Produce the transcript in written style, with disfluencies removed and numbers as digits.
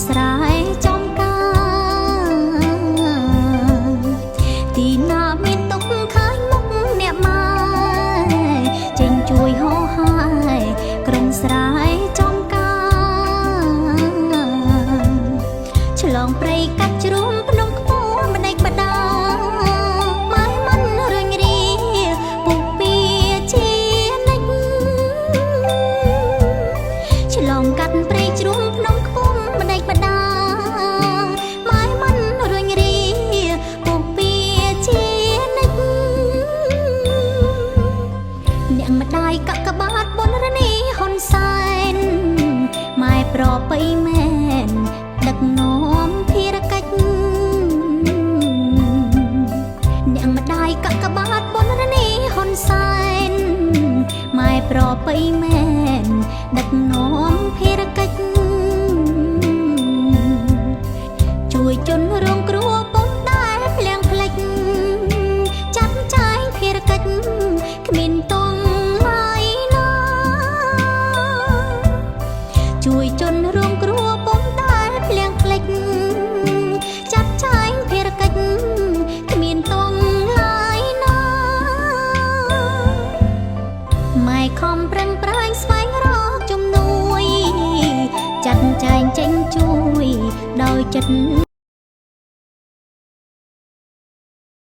ស្រែចំការទីណាមានទុកឃើញមុខអ្នកម៉ែចេញជួយហោហាយក្រុងស្រែចំការឆ្លងព្រៃកាត់ជ្រុំភ្នំខ្ពស់ម្ដេចម្ដាម៉ែមិនរញរាពុះពីជានិចឆ្លងកាត់ព្រៃជ្រុំភ្នំខ្ពស់ម្ដេចម្ដាម៉ែមិនរញរាពុះពីជានិចអ្នកម្ដាយកក្កបាតបុនរនីហ៊ុនសែនម៉ែប្របីមែនដឹកនាំភារកិច្ចអ្នកម្ដាយកក្កបាតបុនរនីហ៊ុនសែនម៉ែប្របីមែនដឹកនាំភារកិច្ចជួយជនរងគ្រោះពុំដែលភ្លៀងផ្លេចចាត់ចែងភារកិច្ចគ្មានតង់ឡើយណាជួយជនរងគ្រោះពុំដែលភ្លៀងផ្លេចចាត់ចែងភារកិច្ចគ្មានតង់ឡើយណាម៉ែខំប្រឹងប្រែងស្វែងរកជំនួយចាត់ចែងចេញជួយដោយចិត្ត